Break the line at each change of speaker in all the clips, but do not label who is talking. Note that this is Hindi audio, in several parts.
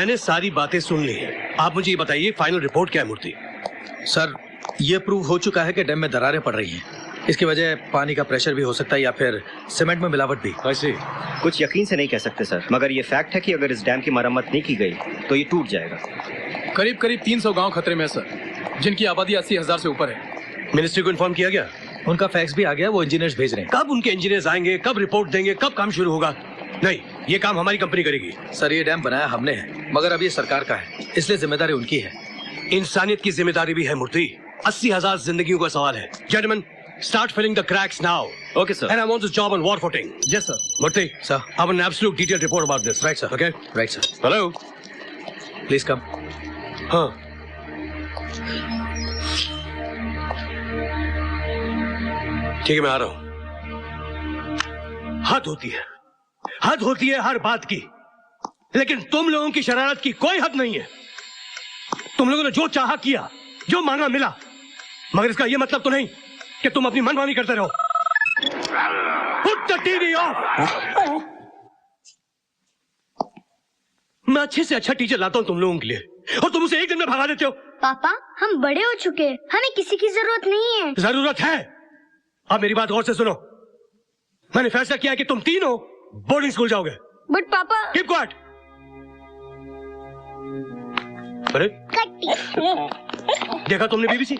मैंने सारी बातें सुन ली हैं। आप मुझे ये बताइए फाइनल रिपोर्ट क्या है मूर्ति?
सर, ये प्रूव हो चुका है कि डैम में दरारें पड़ रही हैं। इसकी वजह पानी का प्रेशर भी हो सकता है या फिर सीमेंट में मिलावट भी।
ऐसे
कुछ यकीन से नहीं कह सकते सर, मगर ये फैक्ट है कि अगर इस डैम की मरम्मत नहीं की गई तो ये टूट जाएगा।
करीब करीब 300 गांव खतरे में है सर, जिनकी आबादी 80,000 से ऊपर है।
मिनिस्ट्री को इन्फॉर्म किया गया?
उनका फैक्स भी आ गया, वो इंजीनियर्स भेज रहे हैं।
कब उनके इंजीनियर्स आएंगे, कब रिपोर्ट देंगे, कब काम शुरू होगा? नहीं, ये काम हमारी कंपनी करेगी।
सर, ये डैम बनाया हमने है, मगर अब ये सरकार का है, इसलिए जिम्मेदारी उनकी है।
इंसानियत की जिम्मेदारी भी है मूर्ति। 80,000 जिंदगियों का सवाल है। Gentleman, start filling the cracks now.
Okay, sir.
And I want this job on war footing.
Yes, sir.
Murthy,
Sir.
I want an absolute detailed report about this.
Right, sir.
Okay?
Right, sir.
Hello?
Please come.
हाँ। ठीक है, मैं आ रहा हूँ। हद होती है हर बात की, लेकिन तुम लोगों की शरारत की कोई हद नहीं है। तुम लोगों ने जो चाहा किया, जो मांगा मिला, मगर इसका यह मतलब तो नहीं कि तुम अपनी मनमानी करते रहो। Put the TV off! मैं अच्छे से अच्छा टीचर लाता हूं तुम लोगों के लिए, और तुम उसे एक दिन में भगा देते हो।
पापा, हम बड़े हो चुके हैं, हमें किसी की जरूरत नहीं है।
जरूरत है। अब मेरी बात गौर से सुनो। मैंने फैसला किया कि तुम तीनों बोर्डिंग स्कूल जाओगे।
बट पापा।
Keep quiet. अरे देखा तुमने बीबीसी?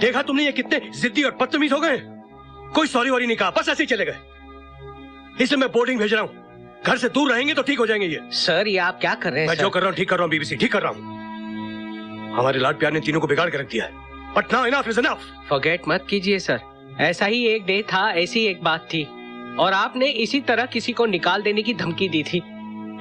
देखा तुमने ये कितने जिद्दी और बदतमीज हो गए? कोई सॉरी वॉरी नहीं कहा, बस ऐसे ही चले गए। इसलिए मैं बोर्डिंग भेज रहा हूँ। घर से दूर रहेंगे तो ठीक हो जाएंगे ये।
सर, ये आप क्या कर रहे हैं?
मैं जो कर रहा हूँ ठीक कर रहा हूँ बीबीसी, ठीक कर रहा हूँ। हमारे लाड प्यार ने तीनों को बिगाड़ के रख दिया है। But now enough is enough.
Forget मत कीजिए सर, ऐसा ही एक डे था, ऐसी एक बात थी, और आपने इसी तरह किसी को निकाल देने की धमकी दी थी।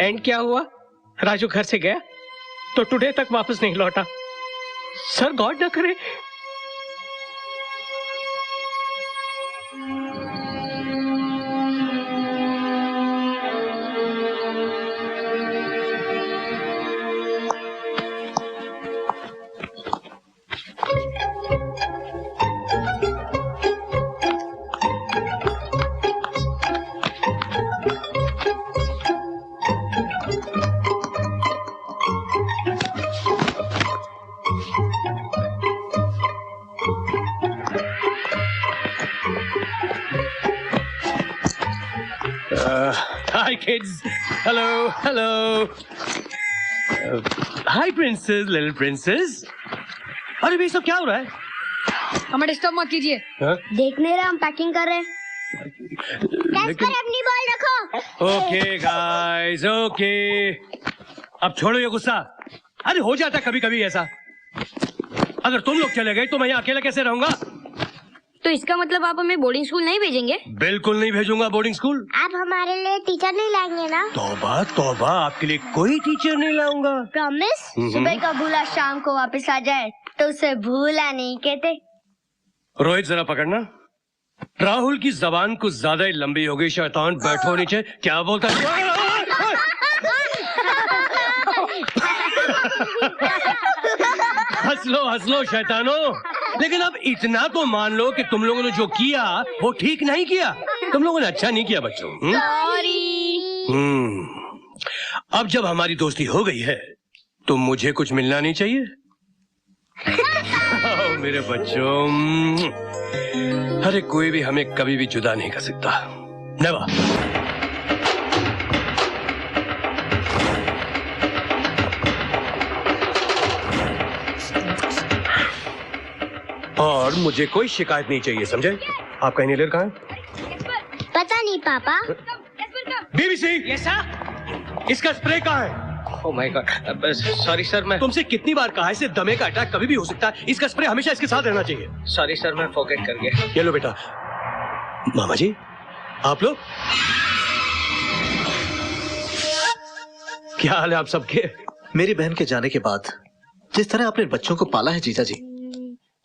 एंड क्या हुआ? राजू घर से गया तो टुडे तक वापस नहीं लौटा। सर, गॉड न करे।
Hi kids. Hello, hello. Hi princess, little princess. अरे भाई सब क्या हो रहा है?
हमें डिस्टर्ब मत कीजिए। देख नहीं रहे हम पैकिंग कर रहे हैं।
लेकिन
अपनी बॉल रखो।
Okay guys, okay. अब छोड़ो ये गुस्सा। अरे हो जाता कभी कभी ऐसा। अगर तुम लोग चले गए तो मैं यहाँ अकेला कैसे रहूंगा?
तो इसका मतलब आप हमें बोर्डिंग स्कूल नहीं भेजेंगे?
बिल्कुल नहीं भेजूंगा बोर्डिंग स्कूल।
आप हमारे लिए टीचर नहीं लाएंगे ना?
तौबा तौबा, आपके लिए कोई टीचर नहीं लाऊंगा।
प्रॉमिस? सुबह का भूला शाम को वापस आ जाए तो उसे भूला नहीं कहते।
रोहित जरा पकड़ना। राहुल की जबान कुछ ज्यादा ही लंबी हो गई। शैतान बैठो नीचे। क्या बोलता है? हंस लो शैतानो। लेकिन अब इतना तो मान लो कि तुम लोगों ने जो किया वो ठीक नहीं किया। तुम लोगों ने अच्छा नहीं किया बच्चों।
सॉरी।
अब जब हमारी दोस्ती हो गई है तो मुझे कुछ मिलना नहीं चाहिए? मेरे बच्चों, अरे कोई भी हमें कभी भी जुदा नहीं कर सकता। नेवर। और मुझे कोई शिकायत नहीं चाहिए, समझे? आपका इनहेलर कहाँ है?
पता नहीं पापा।
BBC,
yes sir.
इसका स्प्रे कहाँ है?
Oh my God, sorry sir. मैं
तुमसे कितनी बार कहा है, इसे दमे का अटैक कभी भी हो सकता है। इसका स्प्रे हमेशा इसके साथ रहना चाहिए।
सॉरी सर, मैं फॉरगेट कर गया।
ये लो बेटा। मामा जी, आप लोग क्या हाल है आप सबके?
मेरी बहन के जाने के बाद जिस तरह आपने बच्चों को पाला है जीजा जी,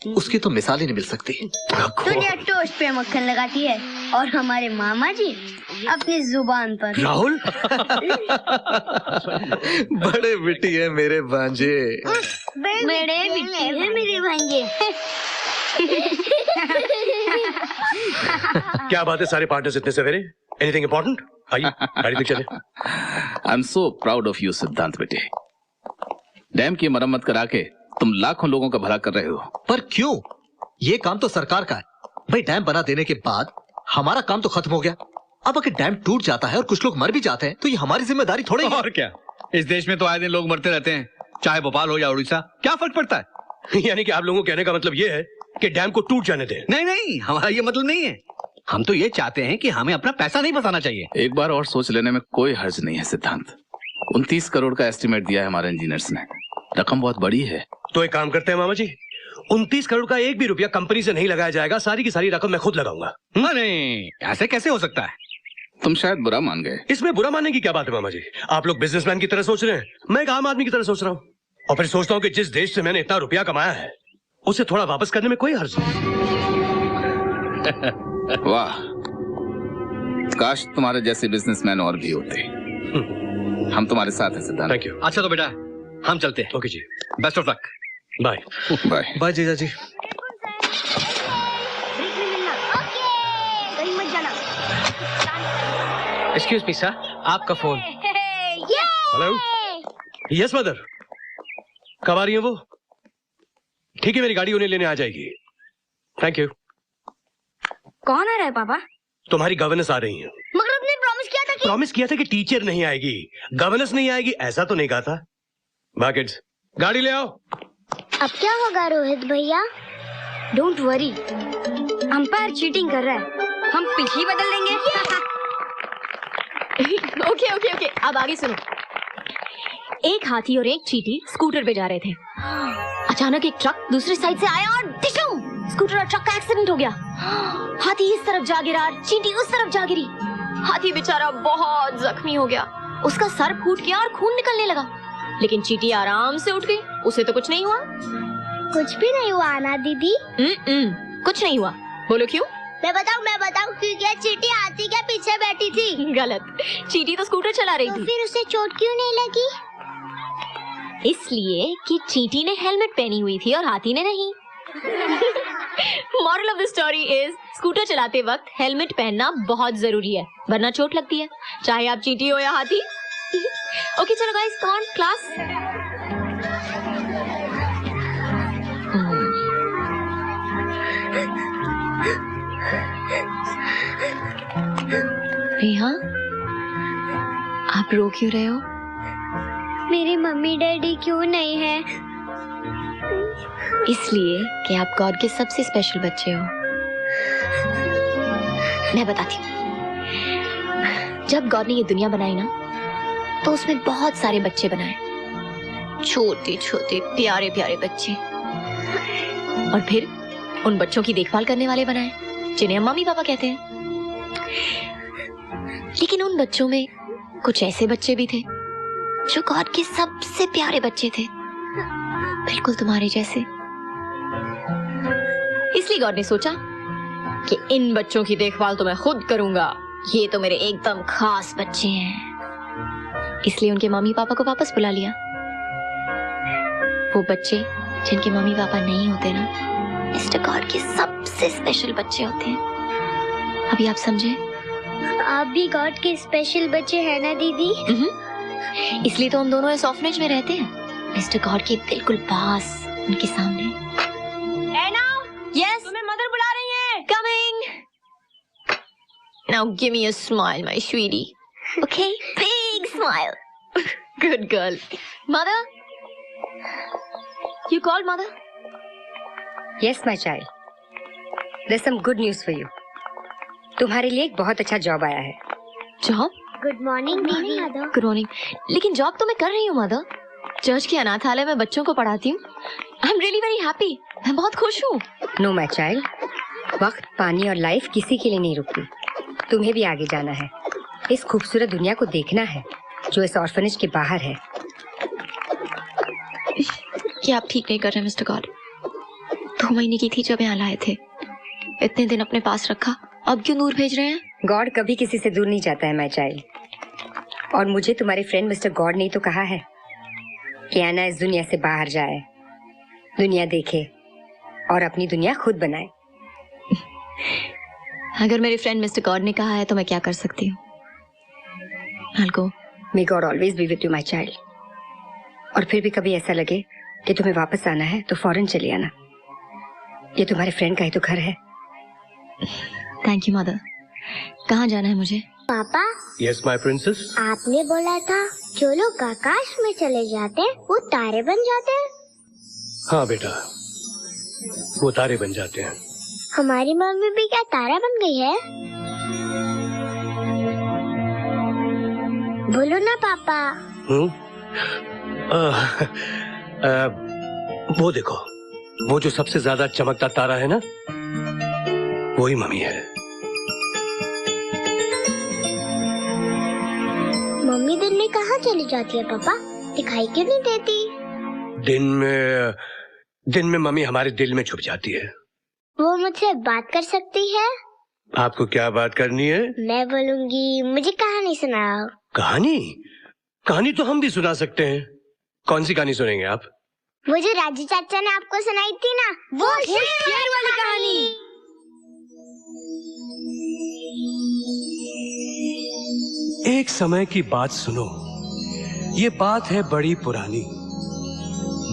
उसकी तो मिसाल ही नहीं मिल सकती।
दुनिया टोस्ट पे मक्खन लगाती है और हमारे मामा जी अपनी जुबान पर।
राहुल
बड़े बिटी है मेरे भांजे।
बड़े बिट्टी है मेरे भांजे।
क्या बात है सारे पार्टनर्स इतने सवेरे? Anything important? आइए गाड़ी तक चले।
I am so proud of you सिद्धांत बेटे। डैम की मरम्मत करा के तुम लाखों लोगों का भला कर रहे हो।
पर क्यों? ये काम तो सरकार का है भाई। डैम बना देने के बाद हमारा काम तो खत्म हो गया। अब अगर डैम टूट जाता है और कुछ लोग मर भी जाते हैं तो ये हमारी जिम्मेदारी थोड़ी है।
और क्या, इस देश में तो आए दिन लोग मरते रहते हैं, चाहे भोपाल हो या उड़ीसा, क्या फर्क पड़ता है?
यानी कि आप लोगों को कहने का मतलब ये है कि डैम को टूट जाने दें।
नहीं नहीं, हमारा ये मतलब नहीं है। हम तो ये चाहते हैं कि हमें अपना पैसा नहीं बचाना चाहिए।
एक बार और सोच लेने में कोई हर्ज नहीं है सिद्धांत। 29 करोड़ का एस्टिमेट दिया है हमारे इंजीनियर्स ने। रकम बहुत बड़ी है।
तो एक काम करते हैं मामा जी, 29 करोड़ का एक भी रुपया कंपनी से नहीं लगाया जाएगा। सारी की सारी रकम मैं खुद लगाऊंगा।
नहीं, ऐसे कैसे हो सकता है?
तुम शायद बुरा मान गए।
इसमें बुरा मानने की क्या बात है मामा जी? आप लोग बिजनेसमैन की तरह सोच रहे हैं, मैं एक आम आदमी की तरह सोच रहा हूँ। और फिर सोचता हूँ कि जिस देश से मैंने इतना रुपया कमाया है उसे थोड़ा वापस करने में कोई हर्ज नहीं।
वाह, काश तुम्हारे जैसे बिजनेसमैन और भी होते। हम तुम्हारे साथ हैं सिद्धांत।
Thank you.
अच्छा तो बेटा हम चलते हैं।
ओके जी,
best of luck.
Bye.
Bye
bye जीजा जी।
कहीं मत जाना।
एक्सक्यूज मी सर, आपका फोन।
हेलो। यस मदर, कब आ रही है वो? ठीक है, मेरी गाड़ी उन्हें लेने आ जाएगी। Thank you.
कौन आ रहा है पापा?
तुम्हारी गवर्नेंस आ रही है।
मगर आपने प्रॉमिस किया था कि
प्रॉमिस किया था कि टीचर नहीं आएगी, गवर्नेंस नहीं आएगी, ऐसा तो नहीं कहा था। बाय किड्स, गाड़ी ले आओ।
अब क्या होगा रोहित भैया? डोंट वरी, अंपायर चीटिंग कर रहा है, हम पिच ही बदल देंगे।
ओके ओके ओके, अब आगे सुनो। एक हाथी और एक चींटी स्कूटर पे जा रहे थे। अचानक एक ट्रक दूसरी साइड से आया और डिशम! स्कूटर और ट्रक का एक्सीडेंट हो गया। हाथी इस तरफ जा गिरा, चींटी उस तरफ जा गिरी। हाथी बेचारा बहुत जख्मी हो गया, उसका सर फूट गया और खून निकलने लगा। लेकिन चींटी आराम से उठ गई, उसे तो कुछ नहीं हुआ।
कुछ भी नहीं हुआ ना दीदी?
कुछ नहीं हुआ। बोलो क्यों?
मैं बताऊं क्योंकि चींटी हाथी के पीछे बैठी थी।
गलत, चींटी तो स्कूटर चला रही
तो
थी।
फिर उसे चोट क्यों नहीं लगी?
इसलिए कि चींटी ने हेलमेट पहनी हुई थी और हाथी ने नहीं। Moral of the story is, scooter चलाते वक्त हेलमेट पहनना बहुत जरूरी है, वरना चोट लगती है, चाहे आप चींटी हो या हाथी। ओके चलो guys, come on class. Neha, आप रो क्यों रहे हो?
मेरी मम्मी डैडी क्यों नहीं है?
इसलिए कि आप गॉड के सबसे स्पेशल बच्चे हो। मैं बताती हूँ। जब गॉड ने ये दुनिया बनाई ना, तो उसमें बहुत सारे बच्चे बनाए, छोटे छोटे प्यारे प्यारे बच्चे। और फिर उन बच्चों की देखभाल करने वाले बनाए, जिन्हें हम मम्मी पापा कहते हैं। लेकिन उन बच्चों में कुछ ऐसे बच्चे भी थे जो गॉड के सबसे प्यारे बच्चे थे, बिल्कुल तुम्हारे जैसे। इसलिए गॉड ने सोचा कि इन बच्चों की देखभाल तो मैं खुद करूंगा, ये तो मेरे एकदम खास बच्चे हैं। इसलिए उनके मम्मी पापा को वापस बुला लिया। वो बच्चे जिनके मम्मी पापा नहीं होते ना, मिस्टर गॉड के सबसे स्पेशल बच्चे होते हैं। अभी आप समझे?
आप भी गॉड के स्पेशल बच्चे हैं ना दीदी?
इसलिए तो हम दोनों इस ऑर्फनेज में रहते हैं, मिस्टर गॉड के बिल्कुल पास, उनके सामने। यस, तुम्हें मदर बुला रही है। Coming. Now give me a smile my sweetie. Okay, big smile. Good girl. Mother, you called mother?
Yes, my child. There's some good news for you. तुम्हारे लिए एक बहुत अच्छा जॉब आया है।
जॉब?
गुड मॉर्निंग दीदी।
Good morning. लेकिन जॉब तो मैं कर रही हूँ मदर, चर्च के अनाथालय में बच्चों को पढ़ाती हूँ। I am really very happy, मैं बहुत खुश हूँ।
नो माय चाइल्ड, वक्त, पानी और लाइफ किसी के लिए नहीं रुकती। तुम्हें भी आगे जाना है, इस खूबसूरत दुनिया को देखना है जो इस ऑर्फनेज के बाहर है।
ये आप ठीक नहीं कर रहे मिस्टर गॉड। 2 महीने की थी जब यहाँ लाए थे, इतने दिन अपने पास रखा, अब क्यों दूर भेज रहे हैं?
गॉड कभी किसी से दूर नहीं जाता है माय चाइल्ड। और मुझे तुम्हारे फ्रेंड मिस्टर गॉड ने तो कहा है कि आना इस दुनिया से बाहर जाए, दुनिया देखे और अपनी दुनिया खुद बनाए।
अगर मेरे फ्रेंड मिस्टर गॉड ने कहा है तो मैं क्या कर सकती हूँ? I'll go.
May God always be with you, my child. और फिर भी कभी ऐसा लगे कि तुम्हें वापस आना है तो फौरन चले आना। ये तुम्हारे फ्रेंड का ही तो घर है।
Thank you, mother. कहाँ जाना है मुझे?
पापा,
यस माय प्रिंसेस।
आपने बोला था जो लोग आकाश में चले जाते हैं वो तारे बन जाते हैं।
हाँ बेटा, वो तारे बन जाते हैं।
हमारी मम्मी भी क्या तारा बन गई है? बोलो ना पापा।
वो देखो, वो जो सबसे ज्यादा चमकता तारा है ना, वही मम्मी है।
मम्मी दिन में कहाँ चली जाती है पापा? दिखाई क्यों नहीं देती?
दिन में मम्मी हमारे दिल में छुप जाती है।
वो मुझसे बात कर सकती है?
आपको क्या बात करनी है?
मैं बोलूंगी मुझे कहानी सुनाओ।
कहानी? कहानी तो हम भी सुना सकते हैं। कौन सी कहानी सुनेंगे आप?
वो जो राजू चाचा ने आपको सुनाई थी ना, वो शेर वाली कहानी।
एक समय की बात सुनो, ये बात है बड़ी पुरानी।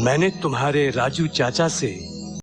मैंने तुम्हारे राजू चाचा से